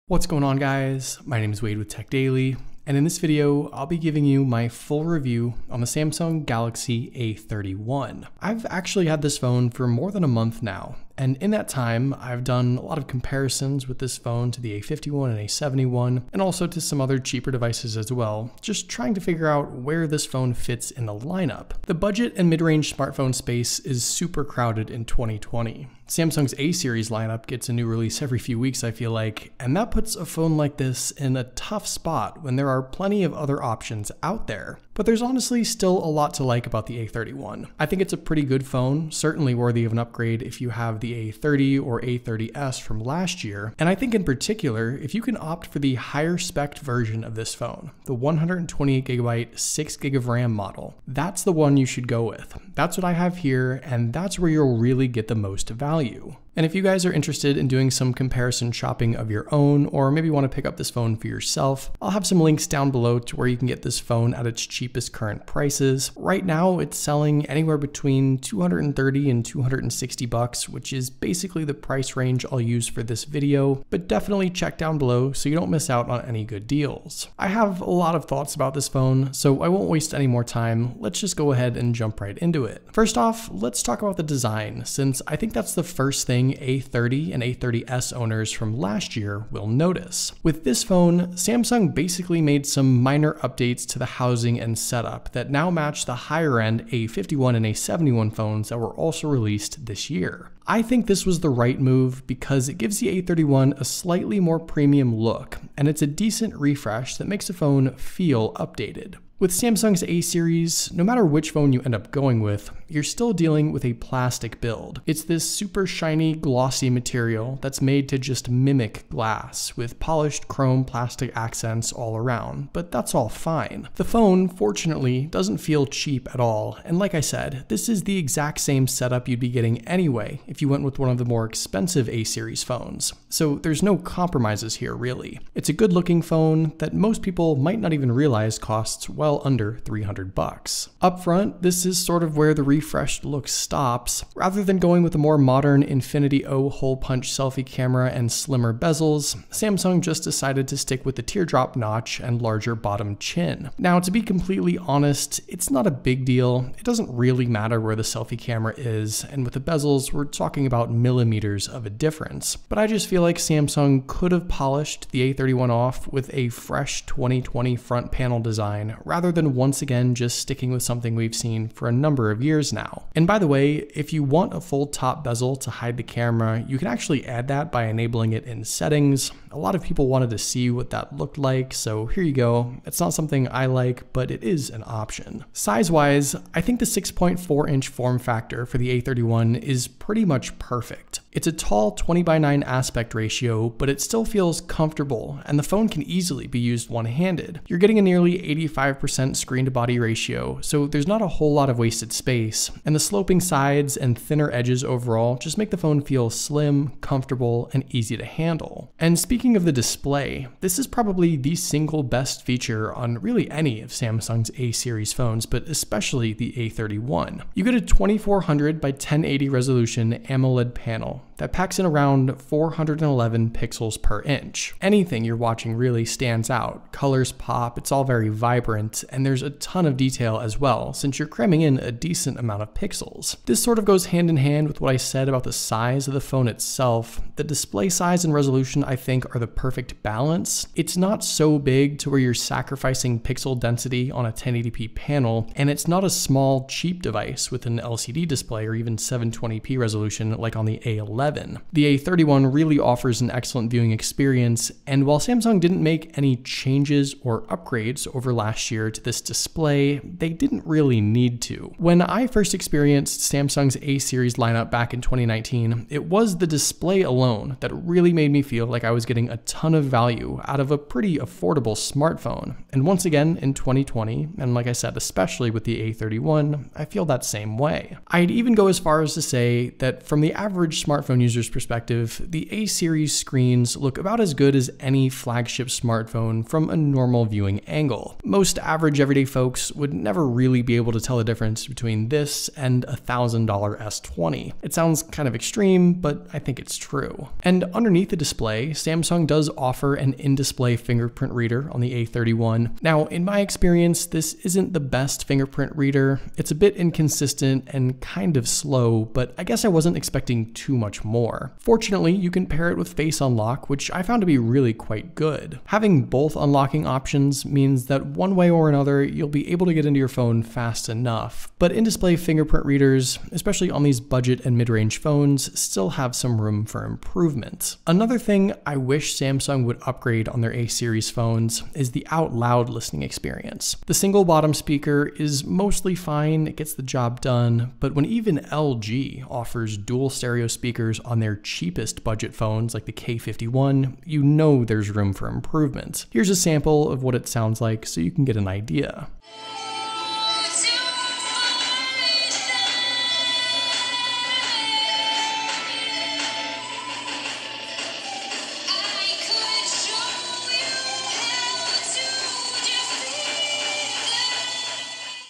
What's going on, guys? My name is Wade with Tech Daily, and in this video, I'll be giving you my full review on the Samsung Galaxy A31. I've actually had this phone for more than a month now, and in that time, I've done a lot of comparisons with this phone to the A51 and A71, and also to some other cheaper devices as well, just trying to figure out where this phone fits in the lineup. The budget and mid-range smartphone space is super crowded in 2020. Samsung's A series lineup gets a new release every few weeks, I feel like, and that puts a phone like this in a tough spot when there are plenty of other options out there. But there's honestly still a lot to like about the A31. I think it's a pretty good phone, certainly worthy of an upgrade if you have the A30 or A30s from last year, and I think in particular, if you can opt for the higher spec version of this phone, the 128GB 6GB of RAM model, that's the one you should go with. That's what I have here, and that's where you'll really get the most value. And if you guys are interested in doing some comparison shopping of your own, or maybe want to pick up this phone for yourself, I'll have some links down below to where you can get this phone at its cheapest current prices. Right now, it's selling anywhere between $230 and $260, which is basically the price range I'll use for this video, but definitely check down below so you don't miss out on any good deals. I have a lot of thoughts about this phone, so I won't waste any more time. Let's just go ahead and jump right into it. First off, let's talk about the design, since I think that's the first thing A30 and A30s owners from last year will notice. With this phone, Samsung basically made some minor updates to the housing and setup that now match the higher end A51 and A71 phones that were also released this year. I think this was the right move because it gives the A31 a slightly more premium look, and it's a decent refresh that makes the phone feel updated. With Samsung's A series, no matter which phone you end up going with, you're still dealing with a plastic build. It's this super shiny, glossy material that's made to just mimic glass, with polished chrome plastic accents all around, but that's all fine. The phone, fortunately, doesn't feel cheap at all, and like I said, this is the exact same setup you'd be getting anyway if you went with one of the more expensive A series phones. So there's no compromises here, really. It's a good looking phone that most people might not even realize costs well under $300. Up front, this is sort of where the refreshed look stops. Rather than going with a more modern Infinity O hole punch selfie camera and slimmer bezels, Samsung just decided to stick with the teardrop notch and larger bottom chin. Now, to be completely honest, it's not a big deal. It doesn't really matter where the selfie camera is, and with the bezels, we're talking about millimeters of a difference. But I just feel like Samsung could have polished the A31 off with a fresh 2020 front panel design rather than once again just sticking with something we've seen for a number of years now. And by the way, if you want a full top bezel to hide the camera, you can actually add that by enabling it in settings. A lot of people wanted to see what that looked like, so here you go. It's not something I like, but it is an option. Size-wise, I think the 6.4-inch form factor for the A31 is pretty much perfect. It's a tall 20:9 aspect ratio, but it still feels comfortable, and the phone can easily be used one-handed. You're getting a nearly 85% screen-to-body ratio, so there's not a whole lot of wasted space, and the sloping sides and thinner edges overall just make the phone feel slim, comfortable, and easy to handle. And speaking of the display, this is probably the single best feature on really any of Samsung's A series phones, but especially the A31. You get a 2400 by 1080 resolution AMOLED panel that packs in around 411 pixels per inch. Anything you're watching really stands out. Colors pop, it's all very vibrant, and there's a ton of detail as well, since you're cramming in a decent amount of pixels. This sort of goes hand in hand with what I said about the size of the phone itself. The display size and resolution, I think, are the perfect balance. It's not so big to where you're sacrificing pixel density on a 1080p panel, and it's not a small, cheap device with an LCD display or even 720p resolution like on the A11. The A31 really offers an excellent viewing experience, and while Samsung didn't make any changes or upgrades over last year to this display, they didn't really need to. When I first experienced Samsung's A series lineup back in 2019, it was the display alone that really made me feel like I was getting a ton of value out of a pretty affordable smartphone. And once again, in 2020, and like I said, especially with the A31, I feel that same way. I'd even go as far as to say that from the average smartphone smartphone user's perspective, the A series screens look about as good as any flagship smartphone from a normal viewing angle. Most average everyday folks would never really be able to tell the difference between this and a $1,000 S20. It sounds kind of extreme, but I think it's true. And underneath the display, Samsung does offer an in-display fingerprint reader on the A31. Now, in my experience, this isn't the best fingerprint reader. It's a bit inconsistent and kind of slow, but I guess I wasn't expecting too much more. Fortunately, you can pair it with Face Unlock, which I found to be really quite good. Having both unlocking options means that one way or another, you'll be able to get into your phone fast enough. But in-display fingerprint readers, especially on these budget and mid-range phones, still have some room for improvement. Another thing I wish Samsung would upgrade on their A series phones is the out loud listening experience. The single bottom speaker is mostly fine, it gets the job done, but when even LG offers dual stereo speakers on their cheapest budget phones like the K51, you know there's room for improvement. Here's a sample of what it sounds like so you can get an idea.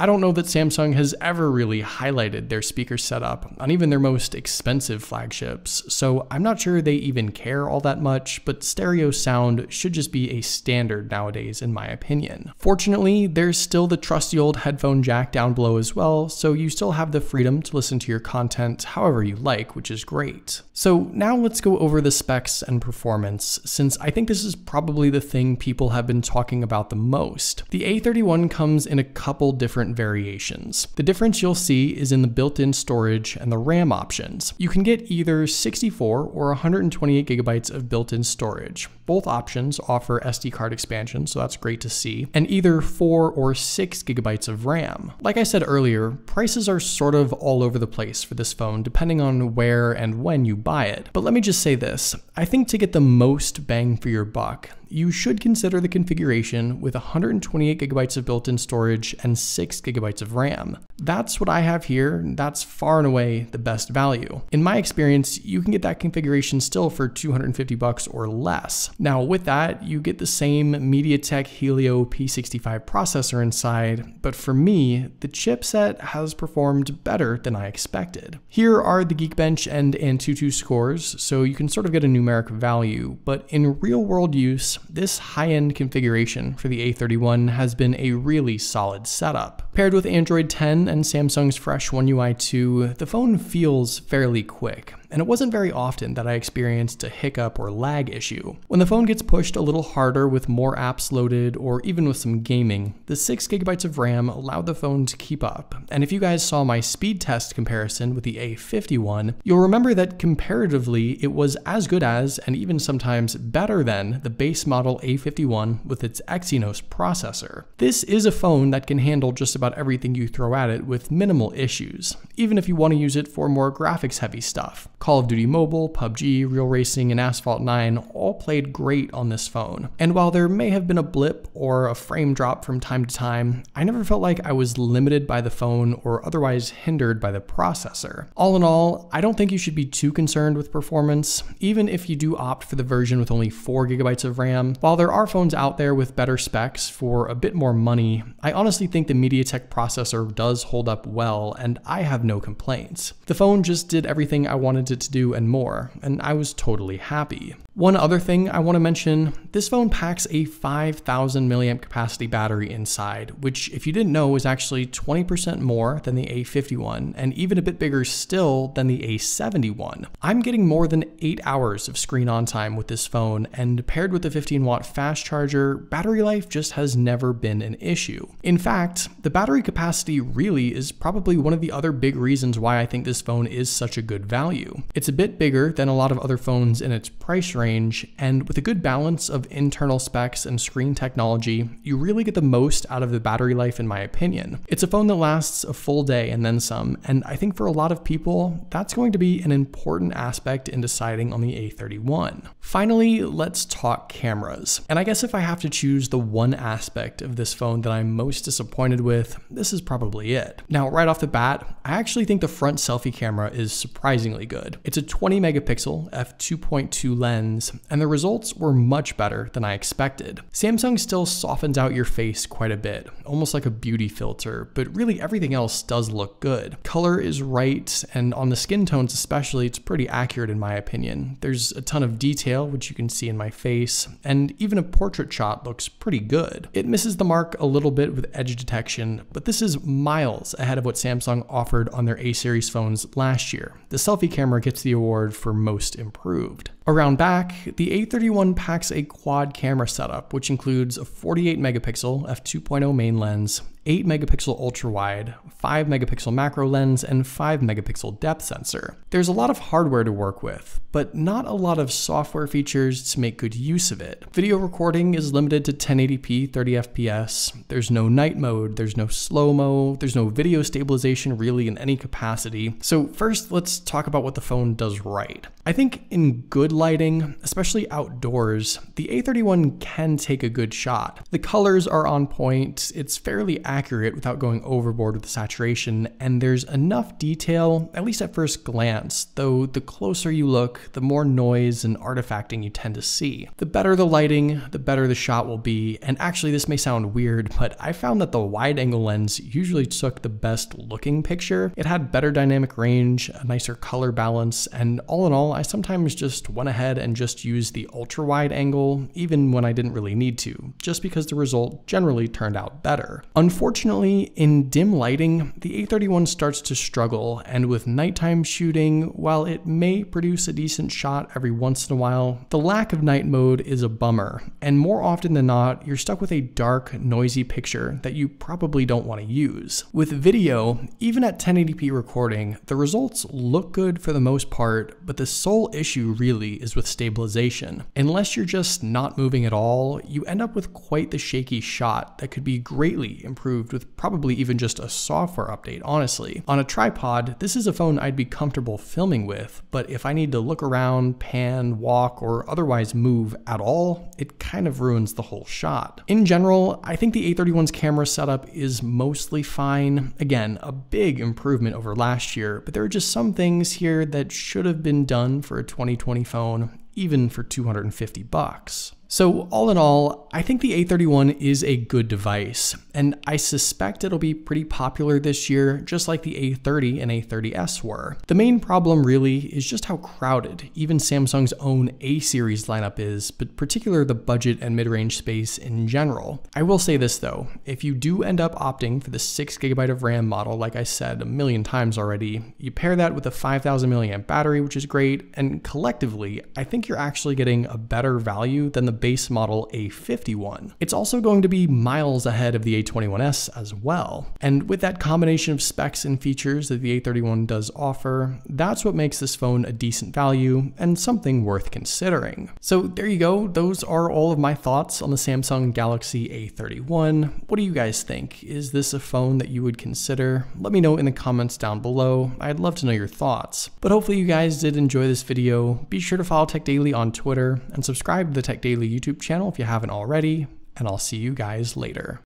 I don't know that Samsung has ever really highlighted their speaker setup on even their most expensive flagships, so I'm not sure they even care all that much, but stereo sound should just be a standard nowadays in my opinion. Fortunately, there's still the trusty old headphone jack down below as well, so you still have the freedom to listen to your content however you like, which is great. So now let's go over the specs and performance, since I think this is probably the thing people have been talking about the most. The A31 comes in a couple different variations. The difference you'll see is in the built-in storage and the RAM options. You can get either 64 or 128 gigabytes of built-in storage. Both options offer SD card expansion, so that's great to see, and either 4 or 6 gigabytes of RAM. Like I said earlier, prices are sort of all over the place for this phone depending on where and when you buy it. But let me just say this, I think to get the most bang for your buck, you should consider the configuration with 128 gigabytes of built-in storage and 6 gigabytes of RAM. That's what I have here. That's far and away the best value. In my experience, you can get that configuration still for $250 or less. Now with that, you get the same MediaTek Helio P65 processor inside, but for me, the chipset has performed better than I expected. Here are the Geekbench and Antutu scores, so you can sort of get a numeric value, but in real-world use, this high-end configuration for the A31 has been a really solid setup. Paired with Android 10 and Samsung's fresh One UI 2, the phone feels fairly quick. And it wasn't very often that I experienced a hiccup or lag issue. When the phone gets pushed a little harder with more apps loaded or even with some gaming, the 6 gigabytes of RAM allowed the phone to keep up. And if you guys saw my speed test comparison with the A51, you'll remember that comparatively it was as good as, and even sometimes better than, the base model A51 with its Exynos processor. This is a phone that can handle just about everything you throw at it with minimal issues, even if you want to use it for more graphics heavy stuff. Call of Duty Mobile, PUBG, Real Racing, and Asphalt 9 all played great on this phone. And while there may have been a blip or a frame drop from time to time, I never felt like I was limited by the phone or otherwise hindered by the processor. All in all, I don't think you should be too concerned with performance, even if you do opt for the version with only 4 gigabytes of RAM. While there are phones out there with better specs for a bit more money, I honestly think the MediaTek processor does hold up well, and I have no complaints. The phone just did everything I wanted it to do and more, and I was totally happy. One other thing I want to mention, this phone packs a 5,000 milliamp capacity battery inside, which if you didn't know is actually 20% more than the A51 and even a bit bigger still than the A71. I'm getting more than 8 hours of screen on time with this phone, and paired with the 15-watt fast charger, battery life just has never been an issue. In fact, the battery capacity really is probably one of the other big reasons why I think this phone is such a good value. It's a bit bigger than a lot of other phones in its price range, and with a good balance of of internal specs and screen technology, you really get the most out of the battery life in my opinion. It's a phone that lasts a full day and then some, and I think for a lot of people, that's going to be an important aspect in deciding on the A31. Finally, let's talk cameras. And I guess if I have to choose the one aspect of this phone that I'm most disappointed with, this is probably it. Now, right off the bat, I actually think the front selfie camera is surprisingly good. It's a 20 megapixel f2.2 lens, and the results were much better than I expected. Samsung still softens out your face quite a bit, almost like a beauty filter, but really everything else does look good. Color is right, and on the skin tones especially, it's pretty accurate in my opinion. There's a ton of detail, which you can see in my face, and even a portrait shot looks pretty good. It misses the mark a little bit with edge detection, but this is miles ahead of what Samsung offered on their A series phones last year. The selfie camera gets the award for most improved. Around back, the A31 packs a quad camera setup, which includes a 48 megapixel f2.0 main lens, 8 megapixel ultra wide, 5 megapixel macro lens, and 5 megapixel depth sensor. There's a lot of hardware to work with, but not a lot of software features to make good use of it. Video recording is limited to 1080p 30 FPS. There's no night mode, there's no slow-mo, there's no video stabilization really in any capacity. So first, let's talk about what the phone does right. I think in good lighting, especially outdoors, the A31 can take a good shot. The colors are on point, it's fairly accurate without going overboard with the saturation, and there's enough detail, at least at first glance, though the closer you look, the more noise and artifacting you tend to see. The better the lighting, the better the shot will be, and actually this may sound weird, but I found that the wide angle lens usually took the best looking picture. It had better dynamic range, a nicer color balance, and all in all, I sometimes just went ahead and just used the ultra wide angle, even when I didn't really need to, just because the result generally turned out better. Unfortunately, in dim lighting, the A31 starts to struggle, and with nighttime shooting, while it may produce a decent shot every once in a while, the lack of night mode is a bummer, and more often than not, you're stuck with a dark, noisy picture that you probably don't want to use. With video, even at 1080p recording, the results look good for the most part, but the sole issue really is with stabilization. Unless you're just not moving at all, you end up with quite the shaky shot that could be greatly improved with probably even just a software update, honestly. On a tripod, this is a phone I'd be comfortable filming with, but if I need to look around, pan, walk, or otherwise move at all, it kind of ruins the whole shot. In general, I think the A31's camera setup is mostly fine. Again, a big improvement over last year, but there are just some things here that should have been done for a 2020 phone, even for $250. So all in all, I think the A31 is a good device, and I suspect it'll be pretty popular this year, just like the A30 and A30s were. The main problem really is just how crowded even Samsung's own A series lineup is, but particularly the budget and mid-range space in general. I will say this though, if you do end up opting for the 6GB of RAM model, like I said a million times already, you pair that with a 5000 mAh battery, which is great, and collectively, I think you're actually getting a better value than the base model A51. It's also going to be miles ahead of the A21s as well. And with that combination of specs and features that the A31 does offer, that's what makes this phone a decent value and something worth considering. So there you go, those are all of my thoughts on the Samsung Galaxy A31. What do you guys think? Is this a phone that you would consider? Let me know in the comments down below. I'd love to know your thoughts. But hopefully you guys did enjoy this video. Be sure to follow Tech Daily on Twitter and subscribe to the Tech Daily YouTube channel if you haven't already, and I'll see you guys later.